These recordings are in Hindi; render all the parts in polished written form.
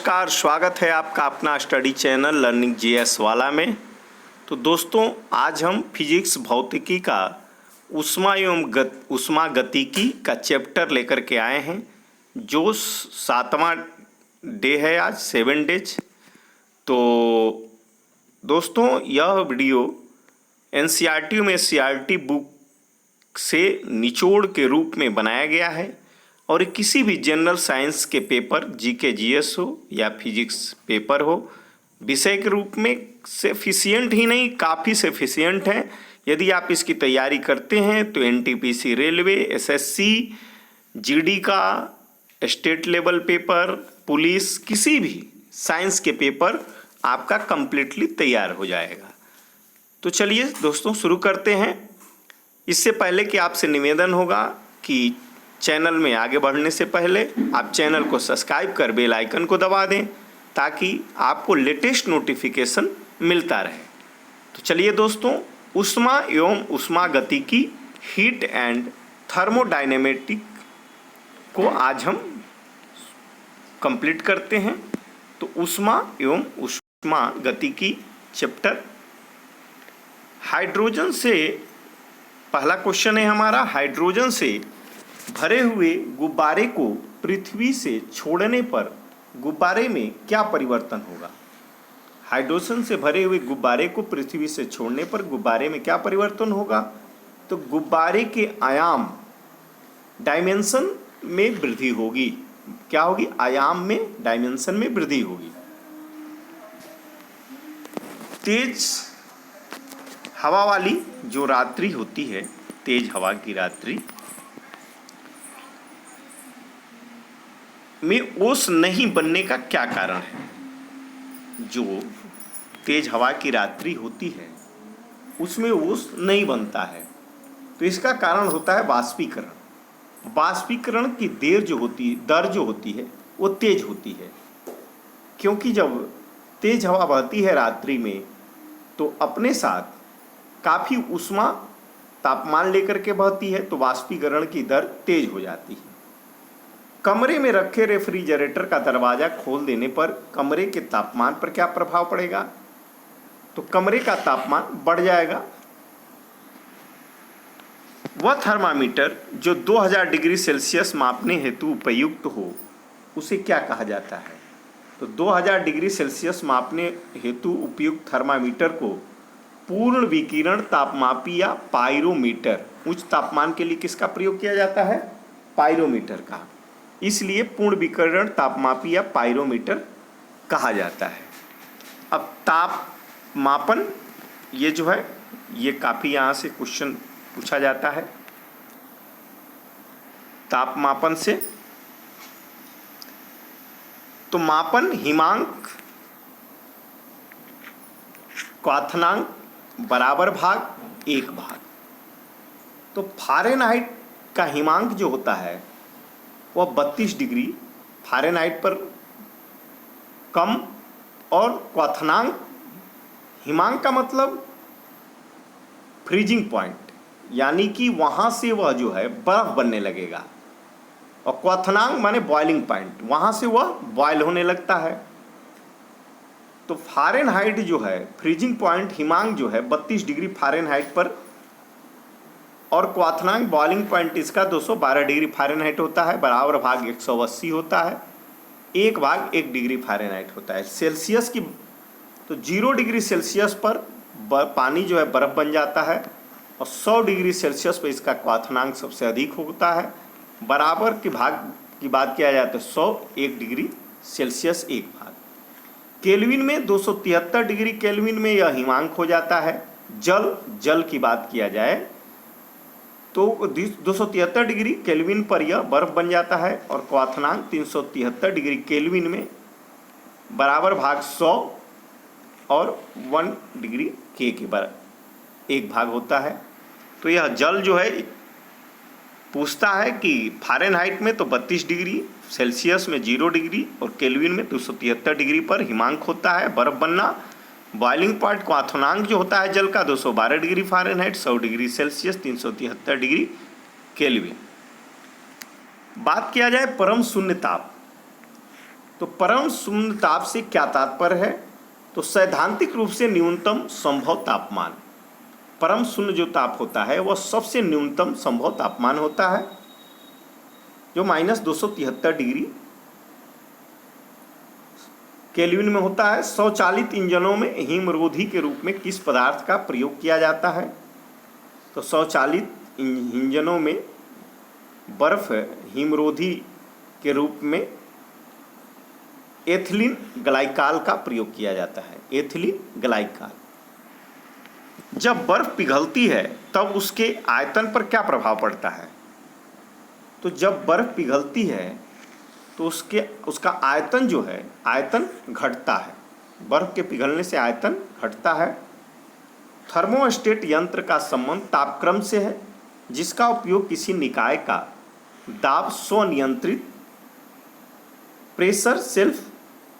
नमस्कार, स्वागत है आपका अपना स्टडी चैनल लर्निंग जीएस वाला में। तो दोस्तों, आज हम फिजिक्स भौतिकी का ऊष्मागतिकी का चैप्टर लेकर के आए हैं, जो 7वां डे है आज, 7 डेज। तो दोस्तों, यह वीडियो एनसीईआरटी में सीईआरटी बुक से निचोड़ के रूप में बनाया गया है और किसी भी जनरल साइंस के पेपर, जीके जीएस हो या फिजिक्स पेपर हो, विषय के रूप में सफिशिएंट ही नहीं, काफ़ी सफिशिएंट है। यदि आप इसकी तैयारी करते हैं तो एनटीपीसी रेलवे, एसएससी, जीडी का स्टेट लेवल पेपर, पुलिस, किसी भी साइंस के पेपर आपका कंप्लीटली तैयार हो जाएगा। तो चलिए दोस्तों, शुरू करते हैं। इससे पहले कि आपसे निवेदन होगा कि चैनल में आगे बढ़ने से पहले आप चैनल को सब्सक्राइब कर बेल आइकन को दबा दें, ताकि आपको लेटेस्ट नोटिफिकेशन मिलता रहे। तो चलिए दोस्तों, ऊष्मा एवं ऊष्मागतिकी, हीट एंड थर्मोडायनेमिक को आज हम कंप्लीट करते हैं। तो ऊष्मा एवं ऊष्मागतिकी चैप्टर, हाइड्रोजन से पहला क्वेश्चन है हमारा। हाइड्रोजन से भरे हुए गुब्बारे को पृथ्वी से छोड़ने पर गुब्बारे में क्या परिवर्तन होगा? हाइड्रोजन से भरे हुए गुब्बारे को पृथ्वी से छोड़ने पर गुब्बारे में क्या परिवर्तन होगा? तो गुब्बारे के आयाम, डायमेंशन में वृद्धि होगी। क्या होगी? आयाम में, डायमेंशन में वृद्धि होगी। तेज हवा वाली जो रात्रि होती है, तेज हवा की रात्रि में ओस नहीं बनने का क्या कारण है? जो तेज हवा की रात्रि होती है उसमें ओस नहीं बनता है, तो इसका कारण होता है वाष्पीकरण। वाष्पीकरण की दर जो होती है वो तेज होती है, क्योंकि जब तेज हवा बहती है रात्रि में तो अपने साथ काफ़ी ऊष्मा, तापमान लेकर के बहती है, तो वाष्पीकरण की दर तेज हो जाती है। कमरे में रखे रेफ्रिजरेटर का दरवाज़ा खोल देने पर कमरे के तापमान पर क्या प्रभाव पड़ेगा? तो कमरे का तापमान बढ़ जाएगा। वह थर्मामीटर जो 2000 डिग्री सेल्सियस मापने हेतु उपयुक्त हो, उसे क्या कहा जाता है? तो 2000 डिग्री सेल्सियस मापने हेतु उपयुक्त थर्मामीटर को पूर्ण विकिरण तापमापी या पाइरोमीटर, उच्च तापमान के लिए किसका प्रयोग किया जाता है? पाइरोमीटर का। इसलिए पूर्ण विकिरण तापमापी या पाइरोमीटर कहा जाता है। अब तापमापन, ये जो है, ये काफ़ी यहाँ से क्वेश्चन पूछा जाता है। तापमापन से तो मापन हिमांक, क्वाथनांक बराबर भाग 1 भाग। तो फारेनहाइट का हिमांक जो होता है वह 32 डिग्री फारेनहाइट पर कम, और क्वाथनांक, हिमांक का मतलब फ्रीजिंग पॉइंट, यानी कि वहाँ से वह जो है बर्फ बनने लगेगा, और क्वाथनांक माने बॉइलिंग पॉइंट, वहाँ से वह बॉयल होने लगता है। तो फारेनहाइट जो है, फ्रीजिंग पॉइंट, हिमांक जो है 32 डिग्री फारेनहाइट पर, और क्वाथनांक, बॉइलिंग पॉइंट इसका 212 डिग्री फारेनहाइट होता है, बराबर भाग 180 होता है, 1 भाग 1 डिग्री फारेनहाइट होता है। सेल्सियस की तो 0 डिग्री सेल्सियस पर पानी जो है बर्फ़ बन जाता है, और 100 डिग्री सेल्सियस पर इसका क्वाथनांक सबसे अधिक होता है। बराबर के भाग की बात किया जाए तो 100, 1 डिग्री सेल्सियस 1 भाग। केल्विन में 273 डिग्री केल्विन में यह हिमांक हो जाता है। जल की बात किया जाए तो 273 डिग्री केल्विन पर यह बर्फ बन जाता है, और क्वाथनांक 373 डिग्री केल्विन में बराबर भाग 100 और 1 डिग्री के बराबर 1 भाग होता है। तो यह जल जो है पूछता है कि फारेनहाइट में तो 32 डिग्री, सेल्सियस में 0 डिग्री और केल्विन में 273 डिग्री पर हिमांक होता है, बर्फ बनना। बॉइलिंग पॉइंट, क्वाथनांक जो होता है जल का 212 degree Fahrenheit, 100 degree Celsius, 373 degree kelvin. बात किया जाए परम शून्य ताप, तो परम शून्य ताप से क्या तात्पर्य है? तो सैद्धांतिक रूप से न्यूनतम संभव तापमान। परम शून्य जो ताप होता है वह सबसे न्यूनतम संभव तापमान होता है, जो -273 डिग्री केल्विन में होता है। स्वचालित इंजनों में हिमरोधी के रूप में किस पदार्थ का प्रयोग किया जाता है? तो स्वचालित इंजनों में बर्फ हिमरोधी के रूप में एथिलीन ग्लाइकाल का प्रयोग किया जाता है। Ethylene glycol. जब बर्फ पिघलती है तब उसके आयतन पर क्या प्रभाव पड़ता है? तो जब बर्फ पिघलती है तो उसका आयतन जो है, आयतन घटता है। बर्फ के पिघलने से आयतन घटता है। थर्मोस्टेट यंत्र का संबंध तापक्रम से है, जिसका उपयोग किसी निकाय का दाब स्वनियंत्रित प्रेशर सेल्फ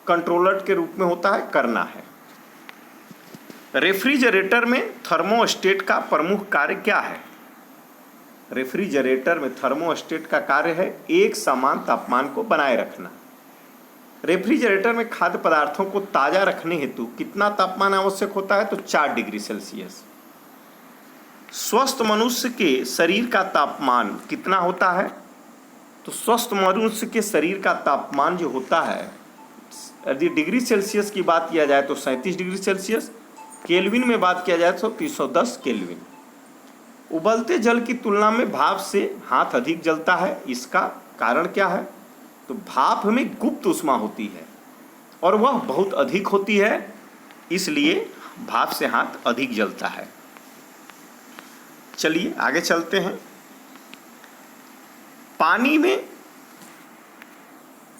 कंट्रोलर के रूप में होता है, करना है। रेफ्रिजरेटर में थर्मोस्टेट का प्रमुख कार्य क्या है? रेफ्रिजरेटर में थर्मोस्टेट का कार्य है एक समान तापमान को बनाए रखना। रेफ्रिजरेटर में खाद्य पदार्थों को ताज़ा रखने हेतु कितना तापमान आवश्यक होता है? तो 4 डिग्री सेल्सियस। स्वस्थ मनुष्य के शरीर का तापमान कितना होता है? तो स्वस्थ मनुष्य के शरीर का तापमान जो होता है, यदि डिग्री सेल्सियस की बात किया जाए तो 37 डिग्री सेल्सियस, केल्विन में बात किया जाए तो 310 केल्विन। उबलते जल की तुलना में भाप से हाथ अधिक जलता है, इसका कारण क्या है? तो भाप में गुप्त ऊष्मा होती है और वह बहुत अधिक होती है, इसलिए भाप से हाथ अधिक जलता है। चलिए आगे चलते हैं। पानी में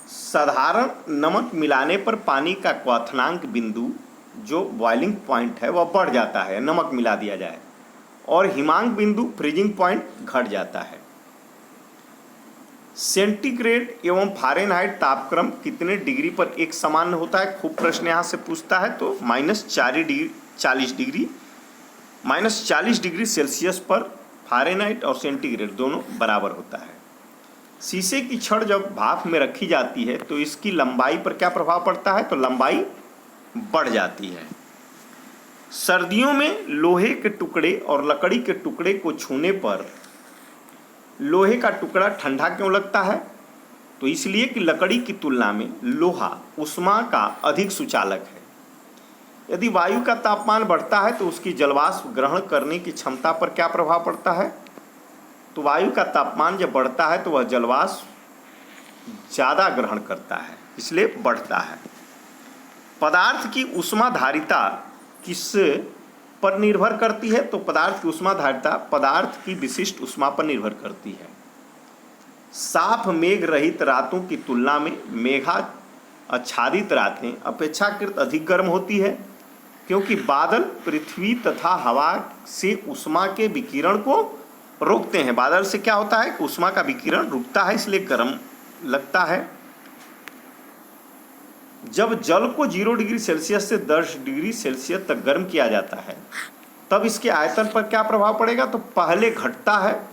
साधारण नमक मिलाने पर पानी का क्वथनांक बिंदु जो बॉइलिंग पॉइंट है वह बढ़ जाता है, नमक मिला दिया जाए, और हिमांक बिंदु फ्रीजिंग पॉइंट घट जाता है। सेंटीग्रेड एवं फ़ारेनहाइट तापक्रम कितने डिग्री पर एक समान होता है? खूब प्रश्न यहाँ से पूछता है। तो -40 डिग्री सेल्सियस पर फ़ारेनहाइट और सेंटीग्रेड दोनों बराबर होता है। शीशे की छड़ जब भाप में रखी जाती है तो इसकी लंबाई पर क्या प्रभाव पड़ता है? तो लंबाई बढ़ जाती है। सर्दियों में लोहे के टुकड़े और लकड़ी के टुकड़े को छूने पर लोहे का टुकड़ा ठंडा क्यों लगता है? तो इसलिए कि लकड़ी की तुलना में लोहा ऊष्मा का अधिक सुचालक है। यदि वायु का तापमान बढ़ता है तो उसकी जलवाष्प ग्रहण करने की क्षमता पर क्या प्रभाव पड़ता है? तो वायु का तापमान जब बढ़ता है तो वह जलवाष्प ज़्यादा ग्रहण करता है, इसलिए बढ़ता है। पदार्थ की ऊष्माधारिता किस पर निर्भर करती है? तो पदार्थ की ऊष्माधारिता पदार्थ की विशिष्ट ऊष्मा पर निर्भर करती है। साफ मेघ रहित रातों की तुलना में मेघाच्छादित रातें अपेक्षाकृत अधिक गर्म होती है, क्योंकि बादल पृथ्वी तथा हवा से ऊष्मा के विकिरण को रोकते हैं। बादल से क्या होता है कि ऊष्मा का विकिरण रुकता है, इसलिए गर्म लगता है। जब जल को 0 डिग्री सेल्सियस से 10 डिग्री सेल्सियस तक गर्म किया जाता है तब इसके आयतन पर क्या प्रभाव पड़ेगा? तो पहले घटता है,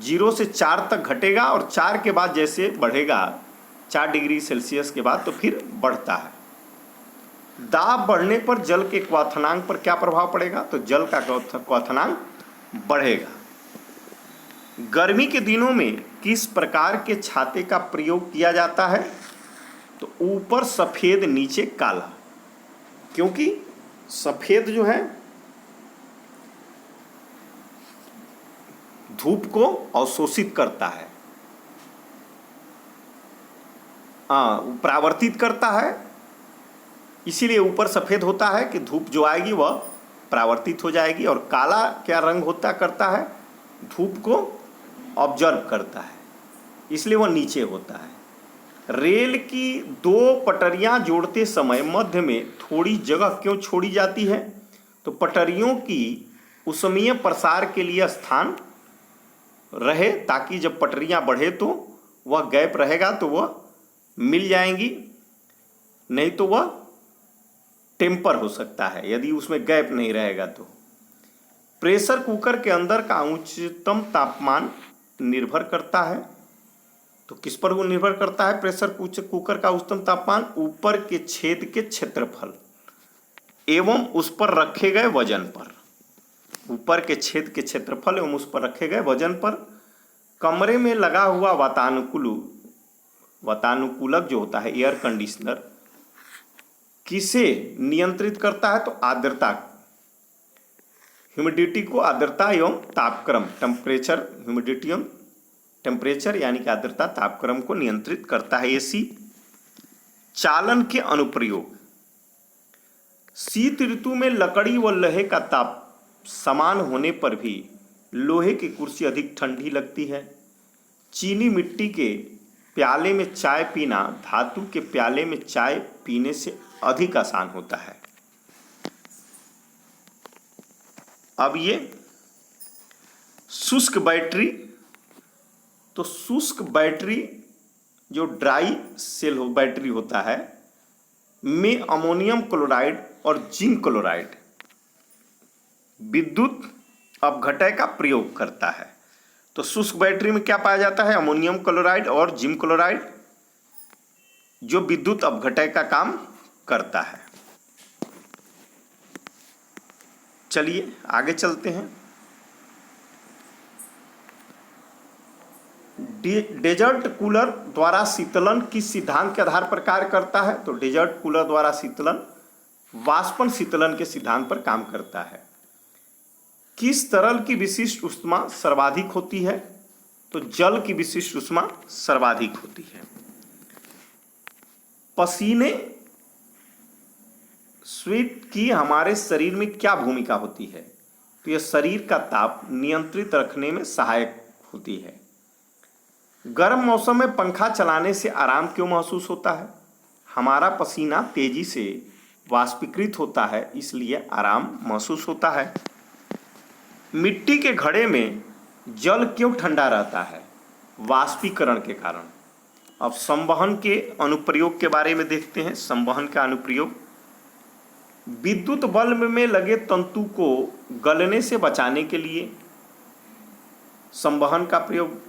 0 से 4 तक घटेगा और 4 के बाद जैसे बढ़ेगा 4 डिग्री सेल्सियस के बाद तो फिर बढ़ता है। दाब बढ़ने पर जल के क्वथनांक पर क्या प्रभाव पड़ेगा? तो जल का क्वथनांक बढ़ेगा। गर्मी के दिनों में किस प्रकार के छाते का प्रयोग किया जाता है? तो ऊपर सफ़ेद नीचे काला, क्योंकि सफ़ेद जो है धूप को अवशोषित करता है, परावर्तित करता है, इसीलिए ऊपर सफ़ेद होता है कि धूप जो आएगी वह परावर्तित हो जाएगी। और काला क्या रंग करता है? धूप को ऑब्जर्व करता है, इसलिए वह नीचे होता है। रेल की 2 पटरियां जोड़ते समय मध्य में थोड़ी जगह क्यों छोड़ी जाती है? तो पटरियों की ऊष्मीय प्रसार के लिए स्थान रहे, ताकि जब पटरियां बढ़े तो वह गैप रहेगा तो वह मिल जाएंगी, नहीं तो वह टेम्पर हो सकता है यदि उसमें गैप नहीं रहेगा तो। प्रेशर कुकर के अंदर का उच्चतम तापमान निर्भर करता है तो किस पर वो निर्भर करता है प्रेशर कुकर का उच्चतम तापमान? ऊपर के छेद के क्षेत्रफल एवं उस पर रखे गए वजन पर। ऊपर के छेद के क्षेत्रफल एवं उस पर रखे गए वजन पर। कमरे में लगा हुआ वातानुकूलक जो होता है एयर कंडीशनर किसे नियंत्रित करता है? तो आर्द्रता, ह्यूमिडिटी को आर्द्रता एवं तापक्रम, टेम्परेचर, ह्यूमिडिटी एवं टेम्परेचर यानी कि आर्द्रता तापक्रम को नियंत्रित करता है एसी। चालन के अनुप्रयोग। शीत ऋतु में लकड़ी व लोहे का ताप समान होने पर भी लोहे की कुर्सी अधिक ठंडी लगती है। चीनी मिट्टी के प्याले में चाय पीना धातु के प्याले में चाय पीने से अधिक आसान होता है। अब ये शुष्क बैटरी, तो शुष्क बैटरी जो ड्राई सेल बैटरी होता है में अमोनियम क्लोराइड और जिंक क्लोराइड विद्युत अपघटय का प्रयोग करता है। तो शुष्क बैटरी में क्या पाया जाता है? अमोनियम क्लोराइड और जिंक क्लोराइड जो विद्युत अपघटय का काम करता है। चलिए आगे चलते हैं। डेजर्ट कूलर द्वारा शीतलन किस सिद्धांत के आधार पर कार्य करता है? तो डेजर्ट कूलर द्वारा शीतलन वाष्पन शीतलन के सिद्धांत पर काम करता है। किस तरल की विशिष्ट ऊष्मा सर्वाधिक होती है? तो जल की विशिष्ट ऊष्मा सर्वाधिक होती है। पसीने स्वेट की हमारे शरीर में क्या भूमिका होती है? तो यह शरीर का ताप नियंत्रित रखने में सहायक होती है। गर्म मौसम में पंखा चलाने से आराम क्यों महसूस होता है? हमारा पसीना तेजी से वाष्पीकृत होता है इसलिए आराम महसूस होता है। मिट्टी के घड़े में जल क्यों ठंडा रहता है? वाष्पीकरण के कारण। अब संवहन के अनुप्रयोग के बारे में देखते हैं। संवहन का अनुप्रयोग, विद्युत बल्ब में लगे तंतु को गलने से बचाने के लिए संवहन का प्रयोग।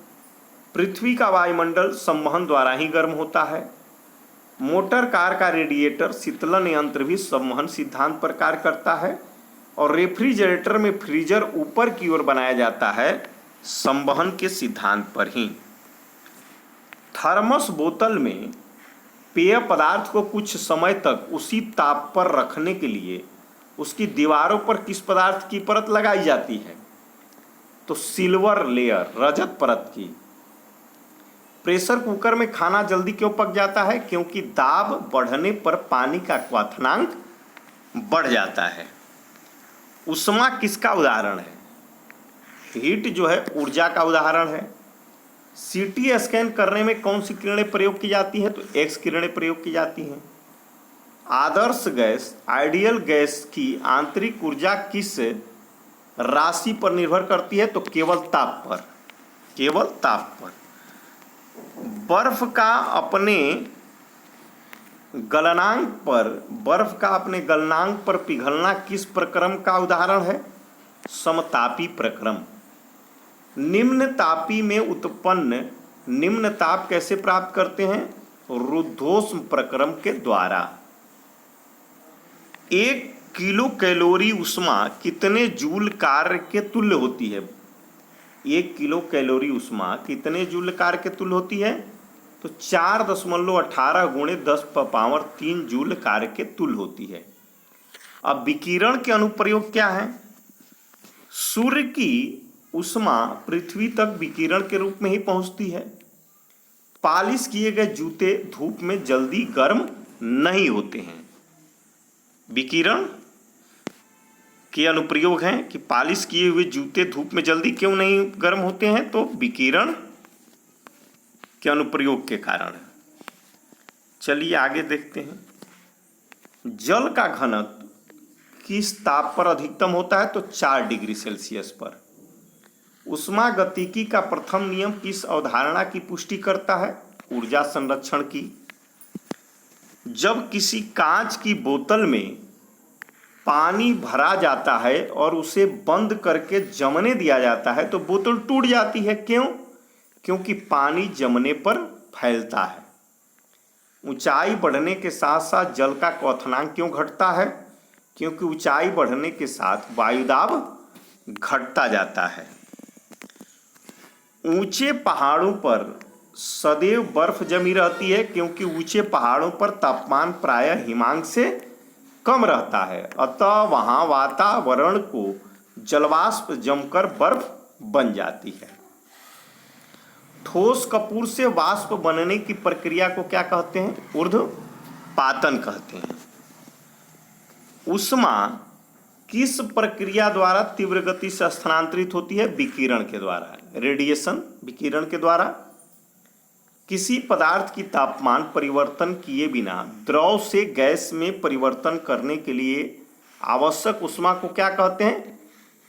पृथ्वी का वायुमंडल संवहन द्वारा ही गर्म होता है। मोटर कार का रेडिएटर शीतलन यंत्र भी संवहन सिद्धांत पर कार्य करता है। और रेफ्रिजरेटर में फ्रीजर ऊपर की ओर बनाया जाता है संवहन के सिद्धांत पर ही। थर्मस बोतल में पेय पदार्थ को कुछ समय तक उसी ताप पर रखने के लिए उसकी दीवारों पर किस पदार्थ की परत लगाई जाती है? तो सिल्वर लेयर, रजत परत की। प्रेशर कुकर में खाना जल्दी क्यों पक जाता है? क्योंकि दाब बढ़ने पर पानी का क्वथनांक बढ़ जाता है। ऊष्मा किसका उदाहरण है? हीट जो है ऊर्जा का उदाहरण है। सीटी स्कैन करने में कौन सी किरणें प्रयोग की जाती हैं? तो एक्स किरणें प्रयोग की जाती हैं। आदर्श गैस, आइडियल गैस की आंतरिक ऊर्जा किस राशि पर निर्भर करती है? तो केवल ताप पर, केवल ताप पर। बर्फ का अपने गलनांक पर पिघलना किस प्रक्रम का उदाहरण है? समतापी प्रक्रम। निम्न तापी में उत्पन्न निम्न ताप कैसे प्राप्त करते हैं? रुद्धोष्म प्रक्रम के द्वारा। 1 किलो कैलोरी ऊष्मा कितने जूल कार्य के तुल्य होती है? 1 किलो कैलोरी ऊष्मा कितने जूल कार्य के तुल्य होती है? तो 4.18 गुणे 10⁻³ जूल कार्य के तुल्य होती है। अब विकिरण के अनुप्रयोग क्या है? सूर्य की ऊष्मा पृथ्वी तक विकिरण के रूप में ही पहुंचती है। पॉलिश किए गए जूते धूप में जल्दी गर्म नहीं होते हैं। विकिरण के अनुप्रयोग हैं कि पॉलिश किए हुए जूते धूप में जल्दी क्यों नहीं गर्म होते हैं? तो विकिरण के अनुप्रयोग के कारण। चलिए आगे देखते हैं। जल का घनत्व किस ताप पर अधिकतम होता है? तो 4 डिग्री सेल्सियस पर। ऊष्मागतिकी का प्रथम नियम किस अवधारणा की पुष्टि करता है? ऊर्जा संरक्षण की। जब किसी कांच की बोतल में पानी भरा जाता है और उसे बंद करके जमने दिया जाता है तो बोतल टूट जाती है। क्यों? क्योंकि पानी जमने पर फैलता है। ऊंचाई बढ़ने के साथ साथ जल का क्वथनांक क्यों घटता है? क्योंकि ऊंचाई बढ़ने के साथ वायुदाब घटता जाता है। ऊंचे पहाड़ों पर सदैव बर्फ जमी रहती है, क्योंकि ऊंचे पहाड़ों पर तापमान प्रायः हिमांक से कम रहता है, अतः वहां वातावरण को जलवाष्प जमकर बर्फ बन जाती है। ठोस कपूर से वाष्प बनने की प्रक्रिया को क्या कहते हैं? ऊर्ध्वपातन कहते हैं। ऊष्मा किस प्रक्रिया द्वारा तीव्र गति से स्थानांतरित होती है? विकिरण के द्वारा, रेडिएशन, विकिरण के द्वारा। किसी पदार्थ की तापमान परिवर्तन किए बिना द्रव से गैस में परिवर्तन करने के लिए आवश्यक ऊष्मा को क्या कहते हैं?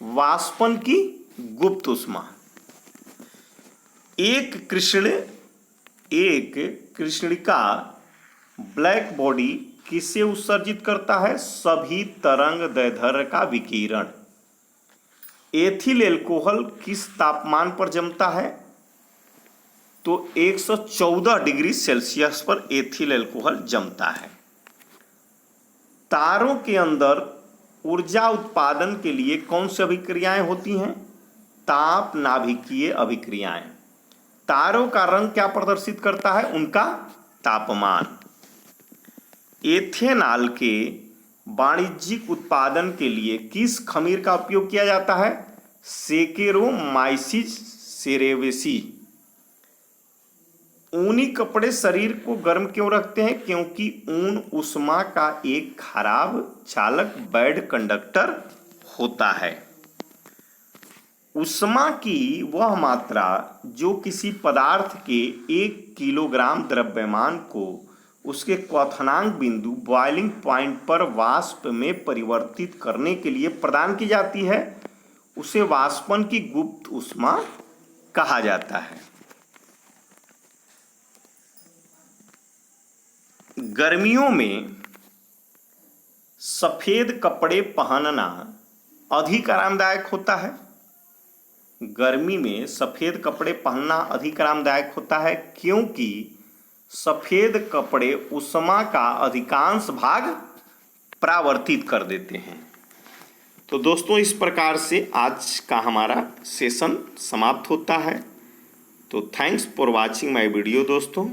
वाष्पन की गुप्त ऊष्मा। एक कृष्णिका ब्लैक बॉडी किसे उत्सर्जित करता है? सभी तरंग दैर्ध्य का विकिरण। एथिल एल्कोहल किस तापमान पर जमता है? तो 114 डिग्री सेल्सियस पर एथिल एल्कोहल जमता है। तारों के अंदर ऊर्जा उत्पादन के लिए कौन सी अभिक्रियाएं होती हैं? ताप नाभिकीय अभिक्रियाएं। तारों का रंग क्या प्रदर्शित करता है? उनका तापमान। एथेनॉल के वाणिज्यिक उत्पादन के लिए किस खमीर का उपयोग किया जाता है? सेकेरोमाइसिस सेरेवेसी। ऊनी कपड़े शरीर को गर्म क्यों रखते हैं? क्योंकि ऊन ऊष्मा का एक खराब चालक, बैड कंडक्टर होता है। ऊष्मा की वह मात्रा जो किसी पदार्थ के 1 किलोग्राम द्रव्यमान को उसके क्वथनांक बिंदु बॉइलिंग पॉइंट पर वाष्प में परिवर्तित करने के लिए प्रदान की जाती है, उसे वाष्पन की गुप्त ऊष्मा कहा जाता है। गर्मियों में सफेद कपड़े पहनना अधिक आरामदायक होता है। गर्मी में सफेद कपड़े पहनना अधिक आरामदायक होता है, क्योंकि सफेद कपड़े ऊष्मा का अधिकांश भाग परावर्तित कर देते हैं। तो दोस्तों, इस प्रकार से आज का हमारा सेशन समाप्त होता है। तो thanks for watching my video दोस्तों।